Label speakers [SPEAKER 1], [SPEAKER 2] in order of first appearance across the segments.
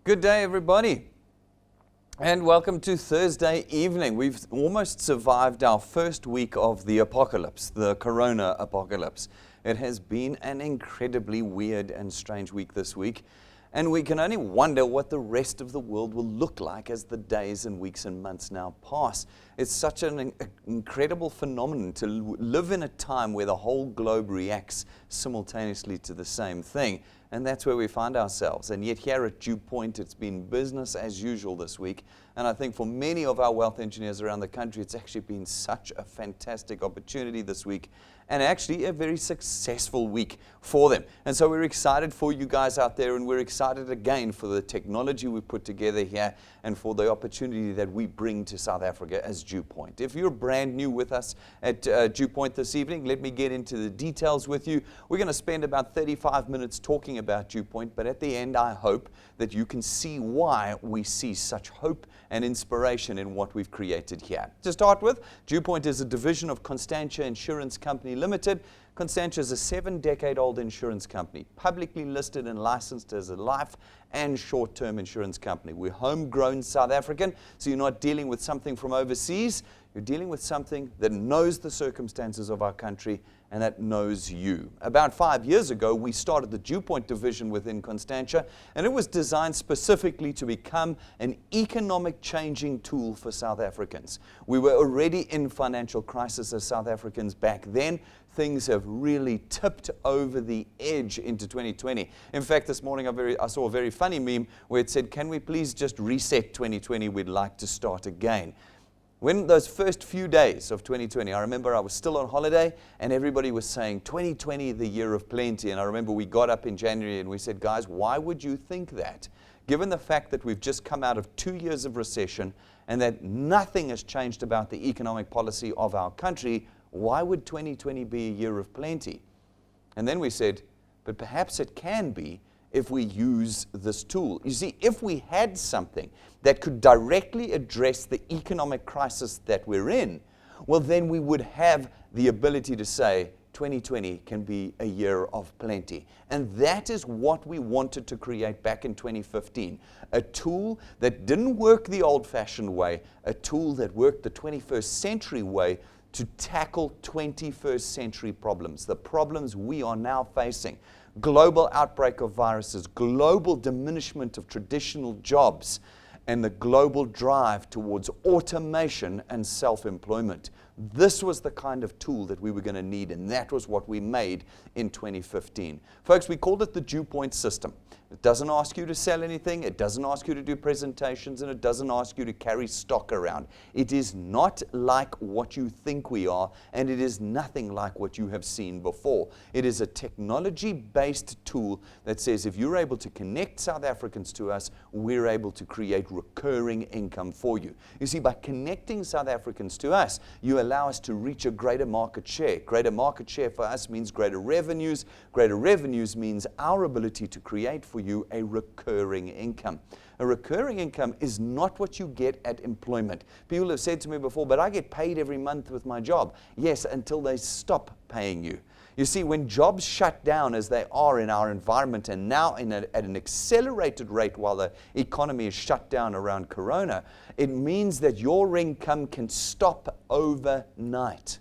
[SPEAKER 1] Good day, everybody, and welcome to Thursday evening. We've almost survived our first week of the apocalypse, the corona apocalypse. It has been an incredibly weird and strange week this week, and we can only wonder what the rest of the world will look like as the days and weeks and months now pass. It's such an incredible phenomenon to live in a time where the whole globe reacts simultaneously to the same thing. And that's where we find ourselves. And yet here at Dew Point, it's been business as usual this week. And I think for many of our wealth engineers around the country, it's actually been such a fantastic opportunity this week, and actually a very successful week for them. And so we're excited for you guys out there, and we're excited again for the technology we put together here and for the opportunity that we bring to South Africa as Dew Point. If you're brand new with us at Dew Point this evening, let me get into the details with you. We're going to spend about 35 minutes talking about Dew Point, but at the end, I hope that you can see why we see such hope and inspiration in what we've created here. To start with, Dew Point is a division of Constantia Insurance Company Limited. Constantia is a 7-decade-old insurance company, publicly listed and licensed as a life and short-term insurance company. We're homegrown South African, so you're not dealing with something from overseas. You're dealing with something that knows the circumstances of our country and that knows you. About 5 years ago, we started the Dew Point division within Constantia, and it was designed specifically to become an economic changing tool for South Africans. We were already in financial crisis as South Africans back then. Things have really tipped over the edge into 2020. In fact, this morning I saw a very funny meme where it said, "Can we please just reset 2020? We'd like to start again." When those first few days of 2020, I remember I was still on holiday and everybody was saying 2020, the year of plenty. And I remember we got up in January and we said, guys, why would you think that? Given the fact that we've just come out of 2 years of recession and that nothing has changed about the economic policy of our country, why would 2020 be a year of plenty? And then we said, but perhaps it can be if we use this tool. You see, if we had something that could directly address the economic crisis that we're in, well, then we would have the ability to say 2020 can be a year of plenty. And that is what we wanted to create back in 2015. A tool that didn't work the old-fashioned way, a tool that worked the 21st century way to tackle 21st century problems, the problems we are now facing. Global outbreak of viruses, global diminishment of traditional jobs, and the global drive towards automation and self-employment. This was the kind of tool that we were going to need, and that was what we made in 2015. Folks, we called it the Dew Point system. It doesn't ask you to sell anything, it doesn't ask you to do presentations, and it doesn't ask you to carry stock around. It is not like what you think we are, and it is nothing like what you have seen before. It is a technology-based tool that says if you're able to connect South Africans to us, we're able to create recurring income for you. You see, by connecting South Africans to us, you allow us to reach a greater market share. Greater market share for us means greater revenues. Greater revenues means our ability to create for you a recurring income. A recurring income is not what you get at employment. People have said to me before, but I get paid every month with my job. Yes, until they stop paying you. You see, when jobs shut down as they are in our environment and now at an accelerated rate while the economy is shut down around Corona, it means that your income can stop overnight.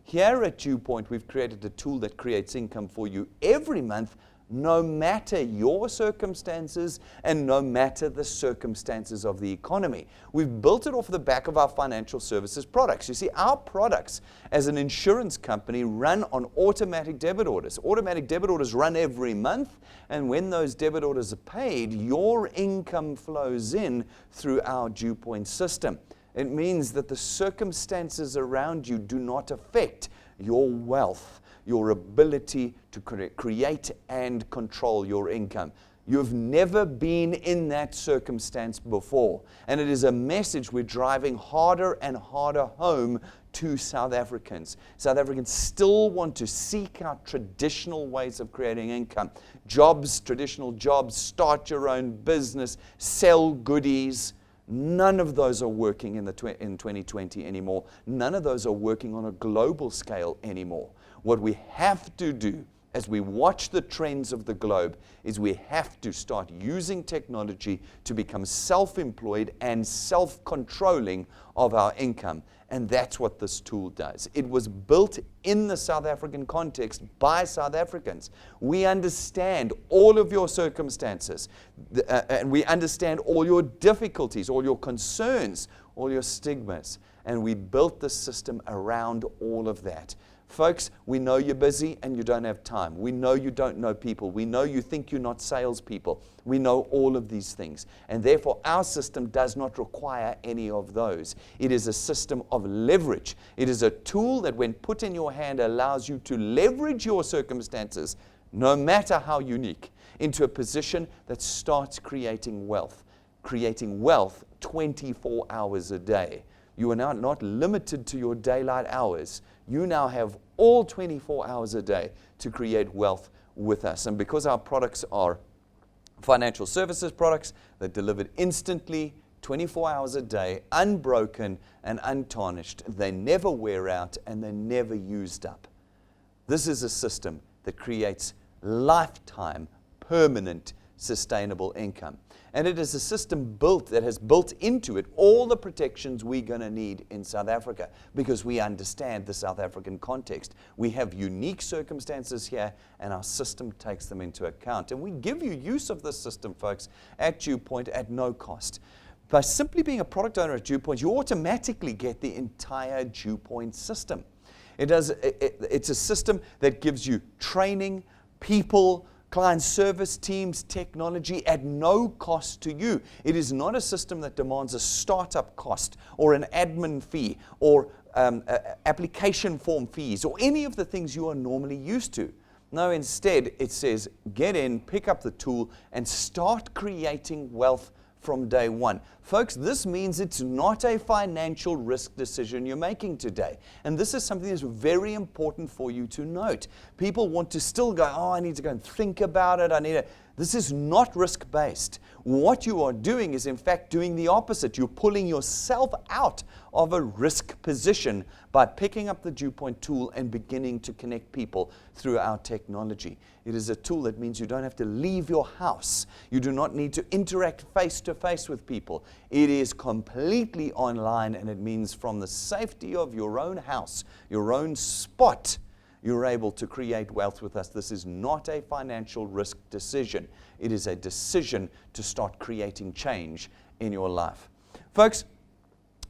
[SPEAKER 1] Here at Dew Point, we've created a tool that creates income for you every month, no matter your circumstances and no matter the circumstances of the economy. We've built it off the back of our financial services products. You see, our products as an insurance company run on automatic debit orders. Automatic debit orders run every month, and when those debit orders are paid, your income flows in through our Dew Point system. It means that the circumstances around you do not affect your wealth, your ability to create and control your income. You've never been in that circumstance before. And it is a message we're driving harder and harder home to South Africans. South Africans still want to seek out traditional ways of creating income. Jobs, traditional jobs, start your own business, sell goodies. None of those are working in 2020 anymore. None of those are working on a global scale anymore. What we have to do as we watch the trends of the globe, is we have to start using technology to become self-employed and self-controlling of our income. And that's what this tool does. It was built in the South African context by South Africans. We understand all of your circumstances, and we understand all your difficulties, all your concerns, all your stigmas. And we built the system around all of that. Folks, we know you're busy and you don't have time. We know you don't know people. We know you think you're not salespeople. We know all of these things. And therefore, our system does not require any of those. It is a system of leverage. It is a tool that, when put in your hand, allows you to leverage your circumstances, no matter how unique, into a position that starts creating wealth 24 hours a day. You are now not limited to your daylight hours. You now have all 24 hours a day to create wealth with us. And because our products are financial services products that delivered instantly, 24 hours a day, unbroken and untarnished, they never wear out and they're never used up. This is a system that creates lifetime, permanent, sustainable income. And it is a system that has built into it all the protections we're going to need in South Africa, because we understand the South African context. We have unique circumstances here, and our system takes them into account. And we give you use of this system, folks, at DewPoint at no cost. By simply being a product owner at DewPoint, you automatically get the entire DewPoint system. It's a system that gives you training, people, client service teams, technology at no cost to you. It is not a system that demands a startup cost or an admin fee or application form fees or any of the things you are normally used to. No, instead, it says, get in, pick up the tool, and start creating wealth from day one. Folks, this means it's not a financial risk decision you're making today. And this is something that's very important for you to note. People want to still go, I need to go and think about it. This is not risk-based. What you are doing is, in fact, doing the opposite. You're pulling yourself out of a risk position by picking up the DewPoint tool and beginning to connect people through our technology. It is a tool that means you don't have to leave your house. You do not need to interact face-to-face with people. It is completely online, and it means from the safety of your own house, your own spot, you're able to create wealth with us. This is not a financial risk decision. It is a decision to start creating change in your life. Folks,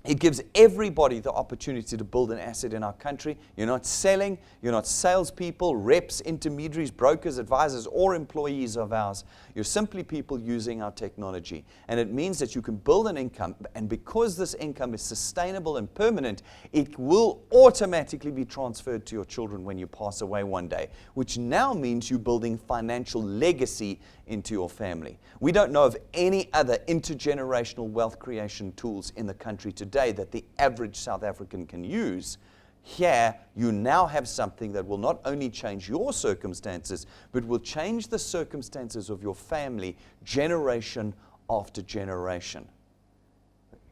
[SPEAKER 1] it gives everybody the opportunity to build an asset in our country. You're not selling, you're not salespeople, reps, intermediaries, brokers, advisors, or employees of ours. You're simply people using our technology. And it means that you can build an income, and because this income is sustainable and permanent, it will automatically be transferred to your children when you pass away one day, which now means you're building financial legacy into your family. We don't know of any other intergenerational wealth creation tools in the country today that the average South African can use. Here, you now have something that will not only change your circumstances, but will change the circumstances of your family generation after generation.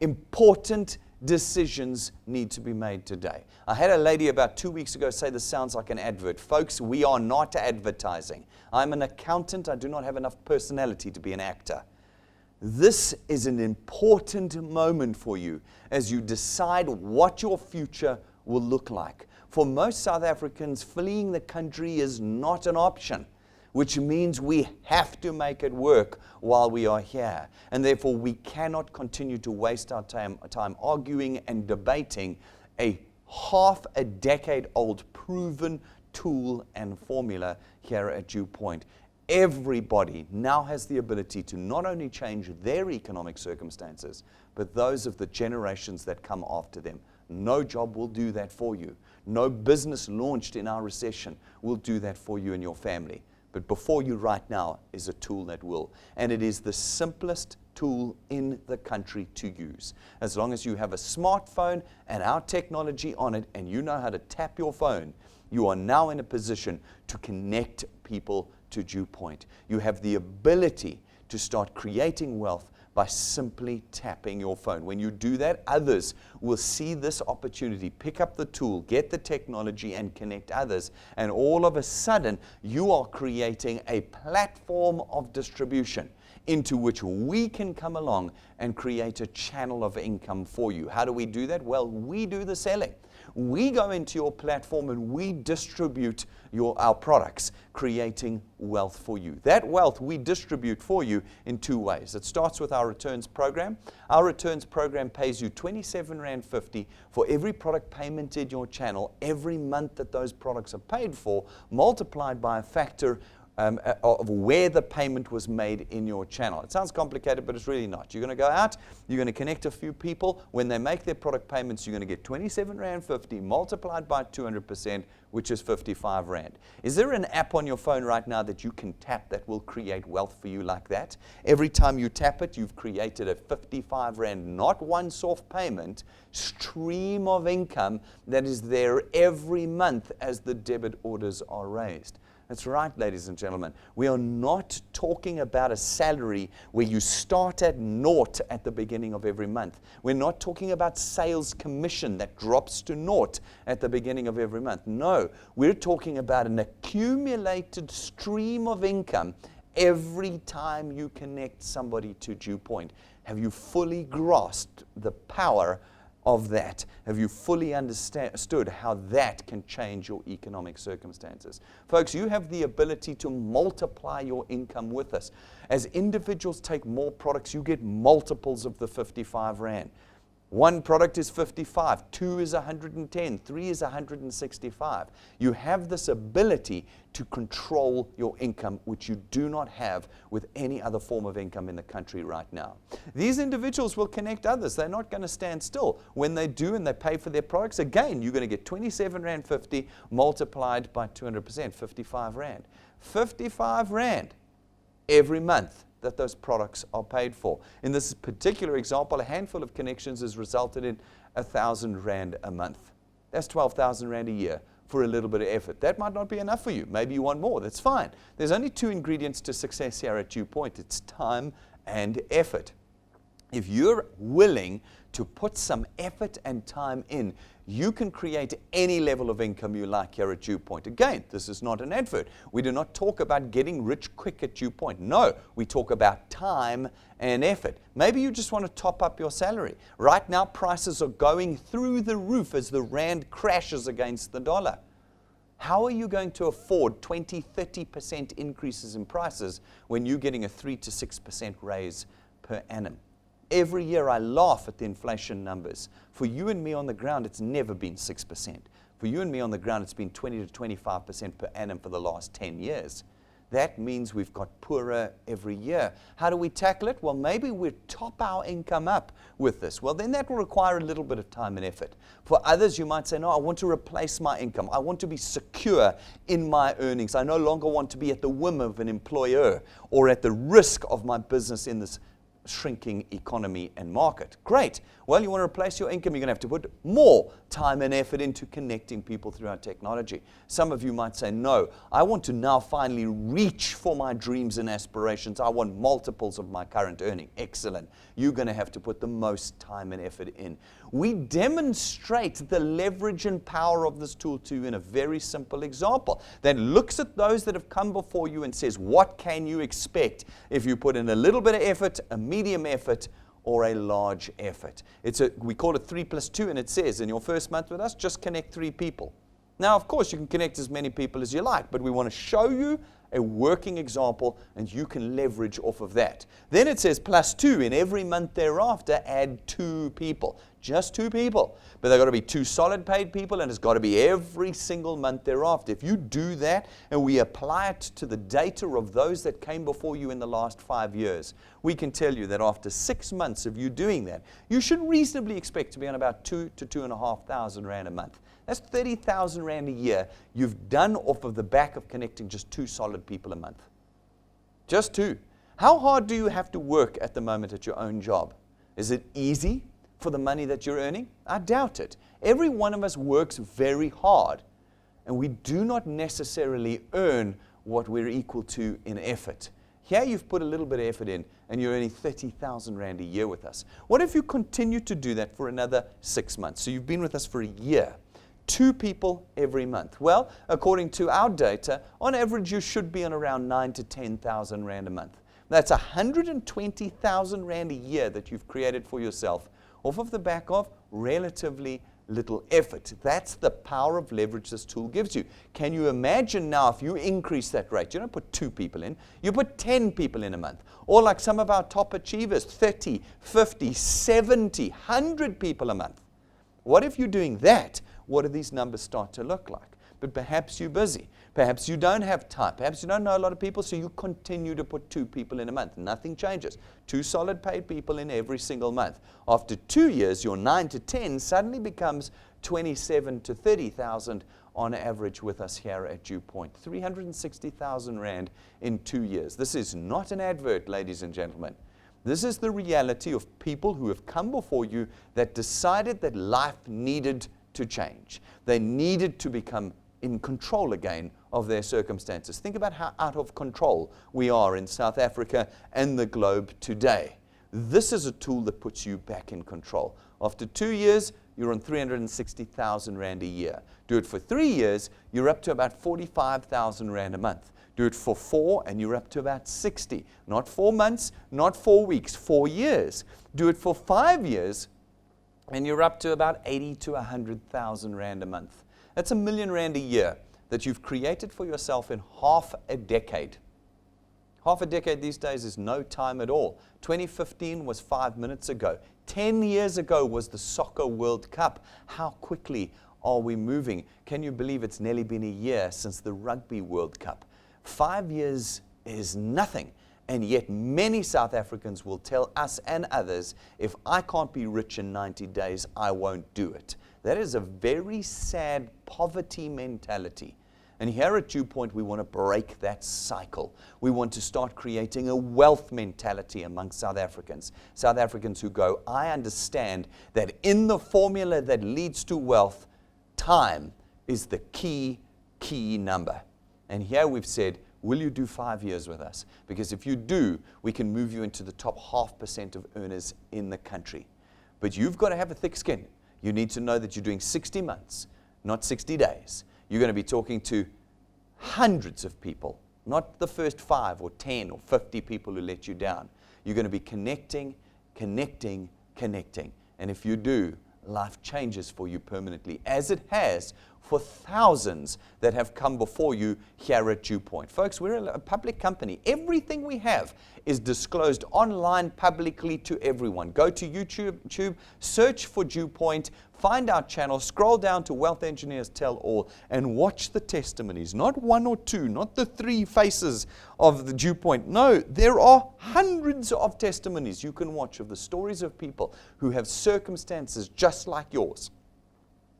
[SPEAKER 1] Important decisions need to be made today. I had a lady about 2 weeks ago say this sounds like an advert. Folks, we are not advertising. I'm an accountant. I do not have enough personality to be an actor. This is an important moment for you as you decide what your future will look like. For most South Africans, fleeing the country is not an option, which means we have to make it work while we are here. And therefore, we cannot continue to waste our time arguing and debating a half a decade old proven tool and formula here at DewPoint. Everybody now has the ability to not only change their economic circumstances, but those of the generations that come after them. No job will do that for you. No business launched in our recession will do that for you and your family. But before you right now is a tool that will. And it is the simplest tool in the country to use. As long as you have a smartphone and our technology on it and you know how to tap your phone, you are now in a position to connect people to DewPoint. You have the ability to start creating wealth by simply tapping your phone. When you do that, others will see this opportunity, pick up the tool, get the technology, and connect others. And all of a sudden, you are creating a platform of distribution into which we can come along and create a channel of income for you. How do we do that? Well, we do the selling. We go into your platform and we distribute our products, creating wealth for you. That wealth we distribute for you in two ways. It starts with our returns program. Our returns program pays you R27.50 for every product payment in your channel every month that those products are paid for, multiplied by a factor of where the payment was made in your channel. It sounds complicated, but it's really not. You're going to go out, you're going to connect a few people. When they make their product payments, you're going to get R27.50 multiplied by 200%, which is R55. Is there an app on your phone right now that you can tap that will create wealth for you like that? Every time you tap it, you've created a R55, not once-off payment, stream of income that is there every month as the debit orders are raised. That's right, ladies and gentlemen. We are not talking about a salary where you start at naught at the beginning of every month. We're not talking about sales commission that drops to naught at the beginning of every month. No, we're talking about an accumulated stream of income every time you connect somebody to DewPoint. Have you fully grasped the power of that? Have you fully understood how that can change your economic circumstances? Folks, you have the ability to multiply your income with us. As individuals take more products, you get multiples of the R55. One product is 55, two is 110, three is 165. You have this ability to control your income, which you do not have with any other form of income in the country right now. These individuals will connect others. They're not going to stand still. When they do and they pay for their products, again, you're going to get R27.50 multiplied by 200%, R55. R55 every month that those products are paid for. In this particular example, a handful of connections has resulted in R1,000 a month. That's R12,000 a year for a little bit of effort. That might not be enough for you. Maybe you want more. That's fine. There's only two ingredients to success here at DewPoint. It's time and effort. If you're willing to put some effort and time in, you can create any level of income you like here at DewPoint. Again, this is not an advert. We do not talk about getting rich quick at DewPoint. No, we talk about time and effort. Maybe you just want to top up your salary. Right now, prices are going through the roof as the rand crashes against the dollar. How are you going to afford 20, 30% increases in prices when you're getting a 3 to 6% raise per annum? Every year I laugh at the inflation numbers. For you and me on the ground, it's never been 6%. For you and me on the ground, it's been 20 to 25% per annum for the last 10 years. That means we've got poorer every year. How do we tackle it? Well, maybe we top our income up with this. Well, then that will require a little bit of time and effort. For others, you might say, no, I want to replace my income. I want to be secure in my earnings. I no longer want to be at the whim of an employer or at the risk of my business in this shrinking economy and market. Great. Well, you want to replace your income, you're going to have to put more time and effort into connecting people through our technology. Some of you might say, no, I want to now finally reach for my dreams and aspirations. I want multiples of my current earning. Excellent. You're going to have to put the most time and effort in. We demonstrate the leverage and power of this tool to you in a very simple example that looks at those that have come before you and says, what can you expect if you put in a little bit of effort, a medium effort, or a large effort? We call it 3 plus 2, and it says in your first month with us, just connect 3 people. Now, of course, you can connect as many people as you like, but we want to show you a working example, and you can leverage off of that. Then it says plus 2, in every month thereafter, add 2 people. Just 2 people. But they've got to be 2 solid paid people, and it's got to be every single month thereafter. If you do that, and we apply it to the data of those that came before you in the last 5 years, we can tell you that after 6 months of you doing that, you should reasonably expect to be on about 2,000 to 2,500 Rand a month. That's 30,000 Rand a year you've done off of the back of connecting just 2 solid people a month. Just 2. How hard do you have to work at the moment at your own job? Is it easy for the money that you're earning? I doubt it. Every one of us works very hard, and we do not necessarily earn what we're equal to in effort. Here you've put a little bit of effort in and you're earning 30,000 Rand a year with us. What if you continue to do that for another 6 months? So you've been with us for a year. 2 people every month. Well, according to our data, on average you should be on around 9,000 to 10,000 Rand a month. That's 120,000 Rand a year that you've created for yourself off of the back of relatively little effort. That's the power of leverage this tool gives you. Can you imagine now if you increase that rate? You don't put 2 people in, you put 10 people in a month. Or like some of our top achievers, 30, 50, 70, 100 people a month. What if you're doing that? What do these numbers start to look like? But perhaps you're busy. Perhaps you don't have time. Perhaps you don't know a lot of people, so you continue to put 2 people in a month. Nothing changes. 2 solid paid people in every single month. After 2 years, your 9 to 10 suddenly becomes 27 to 30,000 on average with us here at Dew Point. 360,000 Rand in 2 years. This is not an advert, ladies and gentlemen. This is the reality of people who have come before you that decided that life needed to change. They needed to become in control again of their circumstances. Think about how out of control we are in South Africa and the globe today. This is a tool that puts you back in control. After 2 years, you're on 360,000 Rand a year. Do it for 3 years, you're up to about 45,000 Rand a month. Do it for 4 and you're up to about 60. Not 4 months, not 4 weeks, 4 years. Do it for 5 years, and you're up to about 80 to 100,000 Rand a month. That's R1 million a year that you've created for yourself in half a decade. Half a decade these days is no time at all. 2015 was 5 minutes ago. 10 years ago was the Soccer World Cup. How quickly are we moving? Can you believe it's nearly been a year since the Rugby World Cup? 5 years is nothing. And yet many South Africans will tell us and others, if I can't be rich in 90 days, I won't do it. That is a very sad poverty mentality. And here at Dew Point, we want to break that cycle. We want to start creating a wealth mentality among South Africans. South Africans who go, I understand that in the formula that leads to wealth, time is the key number. And here we've said, will you do 5 years with us? Because if you do, we can move you into the top 0.5% of earners in the country. But you've got to have a thick skin. You need to know that you're doing 60 months, not 60 days. You're going to be talking to hundreds of people, not the first 5 or 10 or 50 people who let you down. You're going to be connecting. And if you do, life changes for you permanently, as it has for thousands that have come before you here at Dew Point. Folks, we're a public company. Everything we have is disclosed online publicly to everyone. Go to YouTube, search for Dew Point, find our channel, scroll down to Wealth Engineers Tell All, and watch the testimonies. Not 1 or 2, not the 3 faces of the Dew Point. No, there are hundreds of testimonies you can watch of the stories of people who have circumstances just like yours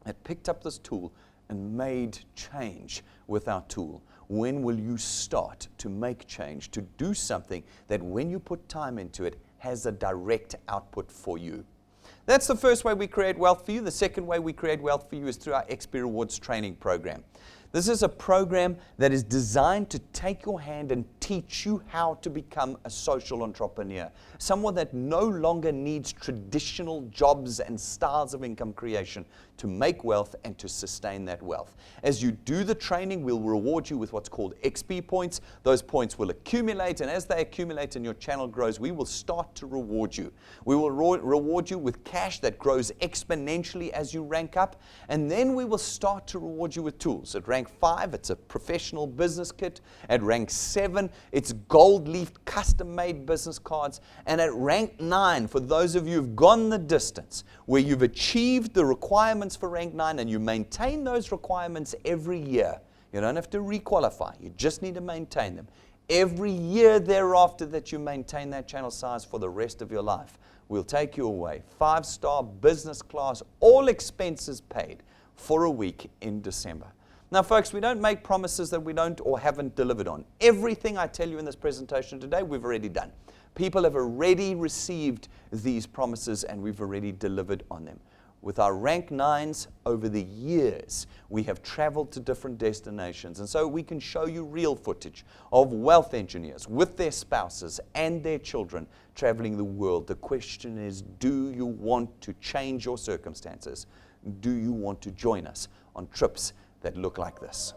[SPEAKER 1] that picked up this tool and made change with our tool. When will you start to make change, to do something that when you put time into it has a direct output for you? That's the first way we create wealth for you. The second way we create wealth for you is through our XP Rewards training program. This is a program that is designed to take your hand and teach you how to become a social entrepreneur, someone that no longer needs traditional jobs and styles of income creation to make wealth and to sustain that wealth. As you do the training, we'll reward you with what's called XP points. Those points will accumulate, and as they accumulate and your channel grows, we will start to reward you. We will reward you with cash that grows exponentially as you rank up, and then we will start to reward you with tools. At rank 5, it's a professional business kit. At rank 7, it's gold-leafed, custom-made business cards. And at rank 9, for those of you who've gone the distance, where you've achieved the requirements for rank 9 and you maintain those requirements every year, you don't have to requalify, you just need to maintain them. Every year thereafter that you maintain that channel size for the rest of your life, we'll take you away, 5-star business class, all expenses paid, for a week in December. Now, folks, we don't make promises that we don't or haven't delivered on. Everything I tell you in this presentation today, we've already done. People have already received these promises and we've already delivered on them. With our rank 9s over the years, we have traveled to different destinations, and so we can show you real footage of wealth engineers with their spouses and their children traveling the world. The question is, do you want to change your circumstances? Do you want to join us on trips that look like this?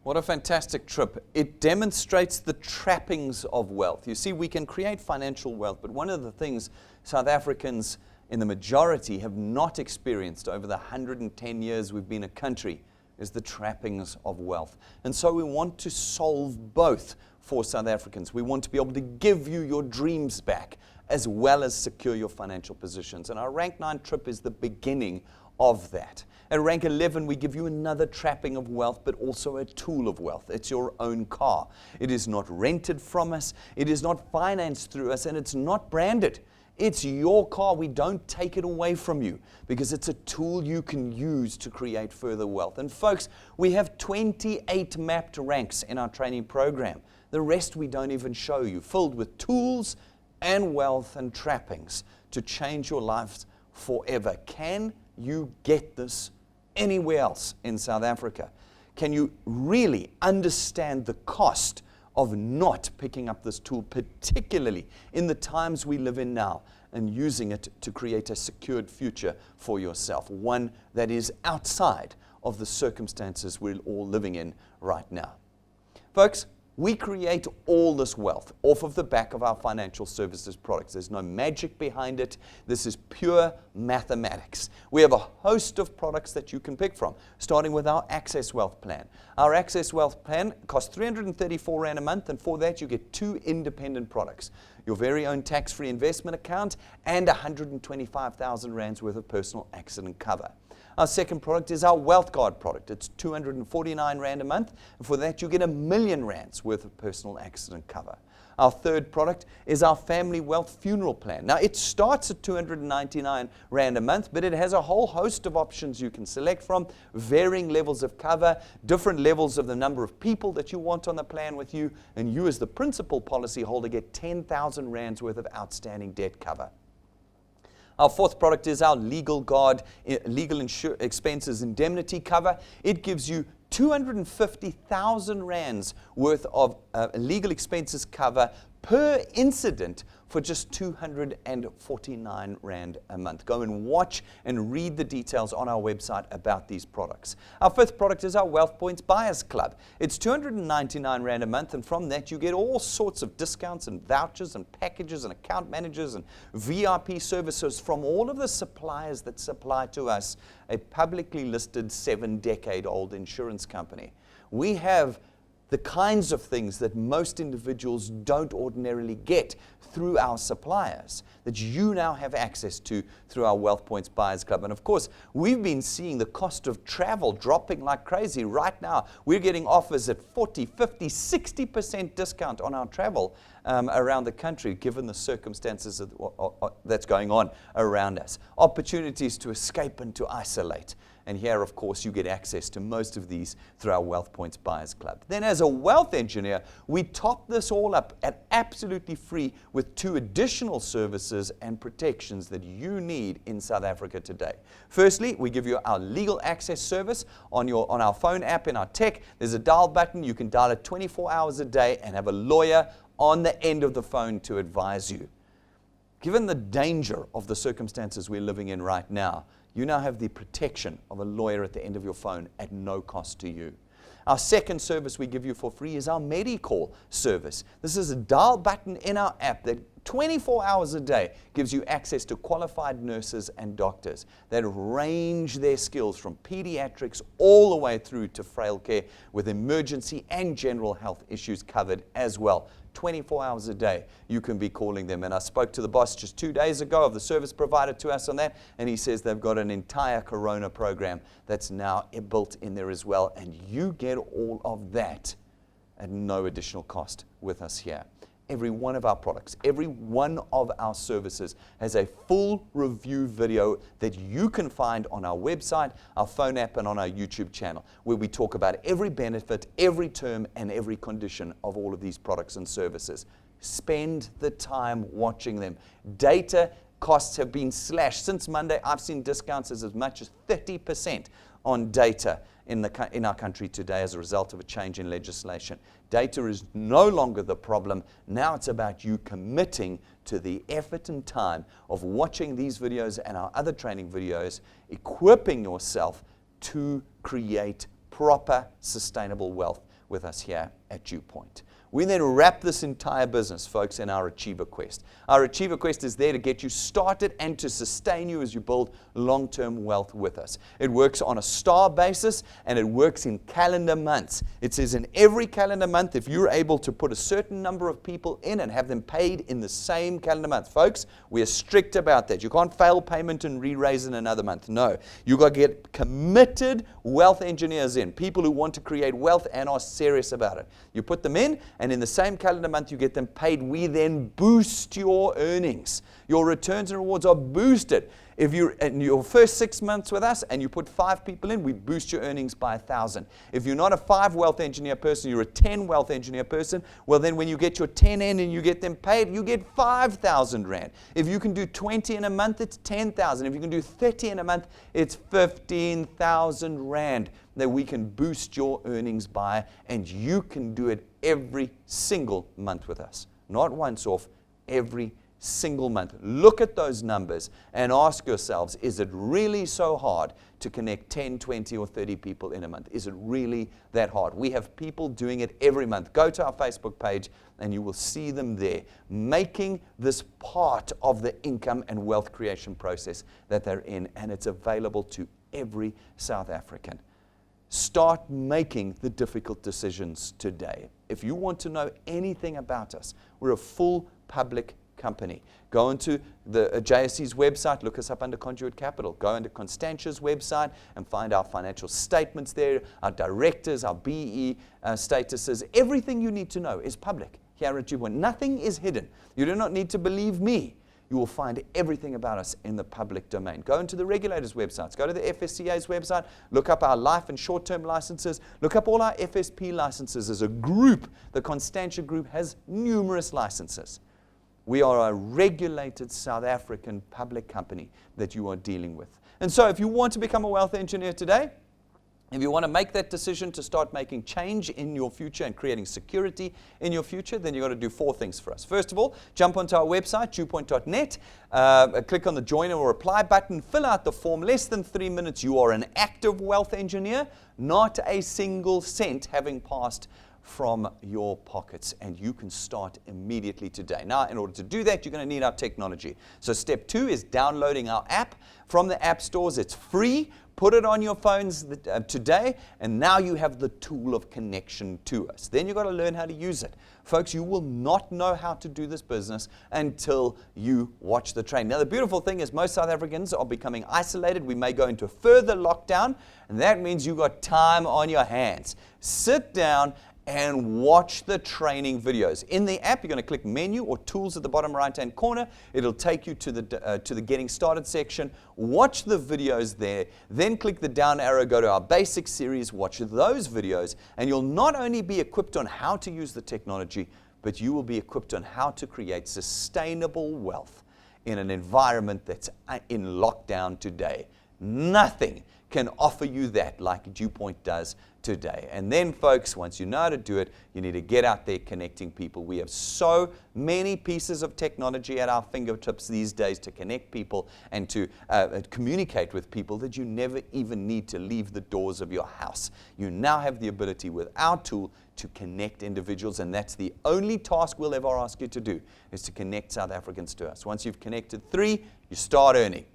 [SPEAKER 1] What a fantastic trip. It demonstrates the trappings of wealth. You see, we can create financial wealth, but one of the things South Africans in the majority have not experienced over the 110 years we've been a country is the trappings of wealth. And so we want to solve both for South Africans. We want to be able to give you your dreams back as well as secure your financial positions. And our Rank 9 trip is the beginning of that. At Rank 11, we give you another trapping of wealth, but also a tool of wealth. It's your own car. It is not rented from us. It is not financed through us, and it's not branded. It's your car. We don't take it away from you because it's a tool you can use to create further wealth. And folks, we have 28 mapped ranks in our training program. The rest we don't even show you, filled with tools and wealth and trappings to change your lives forever. Can you get this anywhere else in South Africa? Can you really understand the cost of not picking up this tool, particularly in the times we live in now, and using it to create a secured future for yourself, one that is outside of the circumstances we're all living in right now? Folks, We create all this wealth off of the back of our financial services products. There's no magic behind it. This is pure mathematics. We have a host of products that you can pick from, starting with our Access Wealth Plan. Our Access Wealth Plan costs 334 Rand a month, and for that you get 2 independent products. Your very own tax-free investment account and 125,000 Rands worth of personal accident cover. Our second product is our Wealth Guard product. It's 249 Rand a month, and for that you get R1,000,000 worth of personal accident cover. Our third product is our Family Wealth Funeral Plan. Now, it starts at 299 Rand a month, but it has a whole host of options you can select from, varying levels of cover, different levels of the number of people that you want on the plan with you, and you as the principal policyholder get 10,000 Rands worth of outstanding debt cover. Our fourth product is our Legal Guard Legal Expenses Indemnity Cover. It gives you 250,000 Rands worth of legal expenses cover per incident for just 249 Rand a month. Go and watch and read the details on our website about these products. Our fifth product is our Wealth Points Buyers Club. It's 299 Rand a month, and from that you get all sorts of discounts and vouchers and packages and account managers and VIP services from all of the suppliers that supply to us, a publicly listed 7-decade-old insurance company. We have the kinds of things that most individuals don't ordinarily get through our suppliers that you now have access to through our Wealth Points Buyers Club. And of course, we've been seeing the cost of travel dropping like crazy. Right now, we're getting offers at 40, 50, 60% discount on our travel around the country, given the circumstances that's going on around us. Opportunities to escape and to isolate. And here, of course, you get access to most of these through our Wealth Points Buyers Club. Then as a wealth engineer, we top this all up at absolutely free with 2 additional services and protections that you need in South Africa today. Firstly, we give you our legal access service on our phone app in our tech. There's a dial button. You can dial it 24 hours a day and have a lawyer on the end of the phone to advise you. Given the danger of the circumstances we're living in right now, you now have the protection of a lawyer at the end of your phone at no cost to you. Our second service we give you for free is our Medicall service. This is a dial button in our app that 24 hours a day gives you access to qualified nurses and doctors that range their skills from pediatrics all the way through to frail care, with emergency and general health issues covered as well. 24 hours a day, you can be calling them. And I spoke to the boss just 2 days ago of the service provider to us on that, and he says they've got an entire Corona program that's now built in there as well, and you get all of that at no additional cost with us here. Every one of our products, every one of our services has a full review video that you can find on our website, our phone app, and on our YouTube channel, where we talk about every benefit, every term, and every condition of all of these products and services. Spend the time watching them. Data costs have been slashed. Since Monday, I've seen discounts as much as 30% on data in our country today as a result of a change in legislation. Data is no longer the problem. Now it's about you committing to the effort and time of watching these videos and our other training videos, equipping yourself to create proper, sustainable wealth with us here at DewPoint. We then wrap this entire business, folks, in our Achiever Quest. Our Achiever Quest is there to get you started and to sustain you as you build long-term wealth with us. It works on a star basis, and it works in calendar months. It says in every calendar month, if you're able to put a certain number of people in and have them paid in the same calendar month. Folks, we are strict about that. You can't fail payment and re-raise in another month. No. You've got to get committed wealth engineers in, people who want to create wealth and are serious about it. You put them in, and in the same calendar month you get them paid. We then boost your earnings. Your returns and rewards are boosted. If you're in your first 6 months with us and you put 5 people in, we boost your earnings by 1,000. If you're not a 5 wealth engineer person, you're a 10 wealth engineer person, well then when you get your 10 in and you get them paid, you get 5,000 Rand. If you can do 20 in a month, it's 10,000. If you can do 30 in a month, it's 15,000 Rand that we can boost your earnings by, and you can do it every single month with us. Not once off, every single month. Look at those numbers and ask yourselves, is it really so hard to connect 10, 20, or 30 people in a month? Is it really that hard? We have people doing it every month. Go to our Facebook page and you will see them there, making this part of the income and wealth creation process that they're in, and it's available to every South African. Start making the difficult decisions today. If you want to know anything about us, we're a full public company. Go into the JSE's website, look us up under Conduit Capital. Go into Constantia's website and find our financial statements there, our directors, our BE statuses. Everything you need to know is public here at Jubilee. Nothing is hidden. You do not need to believe me. You will find everything about us in the public domain. Go into the regulators' websites. Go to the FSCA's website. Look up our life and short-term licenses. Look up all our FSP licenses. As a group, the Constantia Group has numerous licenses. We are a regulated South African public company that you are dealing with. And so if you want to become a wealth engineer today, if you want to make that decision to start making change in your future and creating security in your future, then you've got to do 4 things for us. First of all, jump onto our website, dewpoint.net, click on the join or apply button, fill out the form. Less than 3 minutes, you are an active wealth engineer, not a single cent having passed from your pockets, and you can start immediately today. Now, in order to do that, you're going to need our technology. So step 2 is downloading our app from the app stores. It's free. Put it on your phones today, and now you have the tool of connection to us. Then you've got to learn how to use it. Folks, you will not know how to do this business until you watch the training. Now, the beautiful thing is most South Africans are becoming isolated. We may go into further lockdown, and that means you've got time on your hands. Sit down and watch the training videos. In the app, you're going to click menu or tools at the bottom right-hand corner. It'll take you to the getting started section. Watch the videos there. Then click the down arrow, go to our basic series, watch those videos, and you'll not only be equipped on how to use the technology, but you will be equipped on how to create sustainable wealth in an environment that's in lockdown today. Nothing can offer you that like DewPoint does today. And then, folks, once you know how to do it, you need to get out there connecting people. We have so many pieces of technology at our fingertips these days to connect people and to communicate with people that you never even need to leave the doors of your house. You now have the ability with our tool to connect individuals, and that's the only task we'll ever ask you to do, is to connect South Africans to us. Once you've connected 3, you start earning.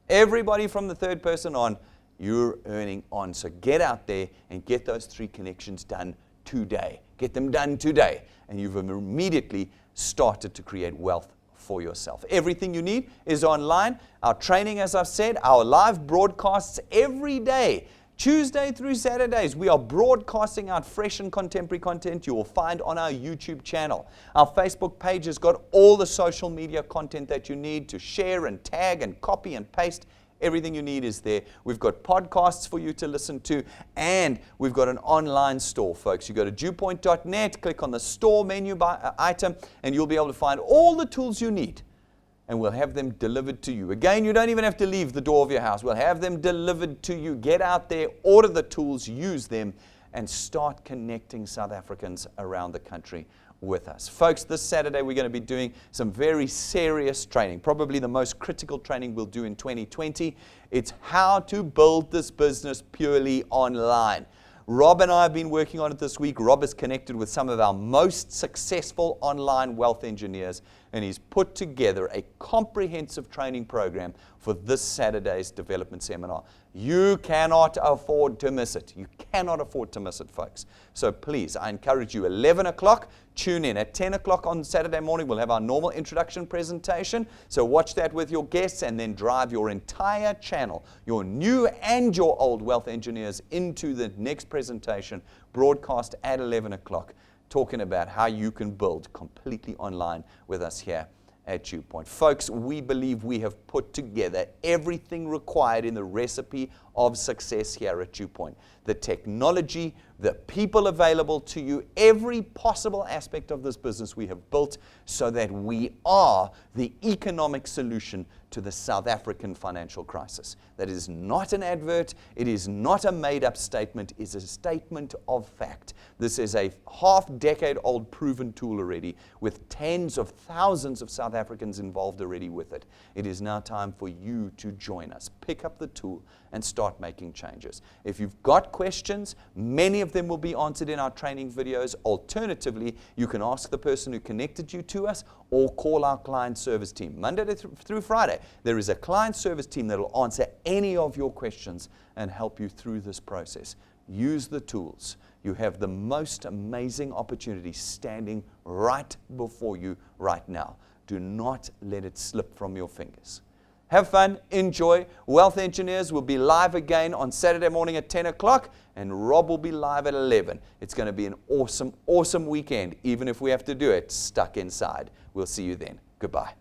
[SPEAKER 1] Everybody from the 3rd person on, you're earning on. So get out there and get those 3 connections done today. Get them done today. And you've immediately started to create wealth for yourself. Everything you need is online. Our training, as I've said, our live broadcasts every day. Tuesday through Saturdays, we are broadcasting out fresh and contemporary content you will find on our YouTube channel. Our Facebook page has got all the social media content that you need to share and tag and copy and paste. Everything you need is there. We've got podcasts for you to listen to, and we've got an online store, folks. You go to dewpoint.net, click on the store menu item, and you'll be able to find all the tools you need, and we'll have them delivered to you. Again, you don't even have to leave the door of your house. We'll have them delivered to you. Get out there, order the tools, use them, and start connecting South Africans around the country with us. Folks, this Saturday we're going to be doing some very serious training, probably the most critical training we'll do in 2020. It's how to build this business purely online. Rob and I have been working on it this week. Rob is connected with some of our most successful online wealth engineers, and he's put together a comprehensive training program for this Saturday's development seminar. You cannot afford to miss it. You cannot afford to miss it, folks. So please, I encourage you, 11 o'clock, tune in. At 10 o'clock on Saturday morning, we'll have our normal introduction presentation. So watch that with your guests and then drive your entire channel, your new and your old wealth engineers, into the next presentation, broadcast at 11 o'clock, talking about how you can build completely online with us here at DewPoint. Folks, we believe we have put together everything required in the recipe of success here at DewPoint. The technology the people available to you, every possible aspect of this business we have built so that we are the economic solution to the South African financial crisis. That is not an advert. It is not a made-up statement. It's a statement of fact. This is a half-decade-old proven tool already with tens of thousands of South Africans involved already with it. It is now time for you to join us. Pick up the tool and start making changes. If you've got questions, many of them will be answered in our training videos. Alternatively, you can ask the person who connected you to us or call our client service team. Monday through Friday, there is a client service team that will answer any of your questions and help you through this process. Use the tools. You have the most amazing opportunity standing right before you right now. Do not let it slip from your fingers. Have fun, enjoy. Wealth Engineers will be live again on Saturday morning at 10 o'clock, and Rob will be live at 11. It's going to be an awesome, awesome weekend, even if we have to do it stuck inside. We'll see you then. Goodbye.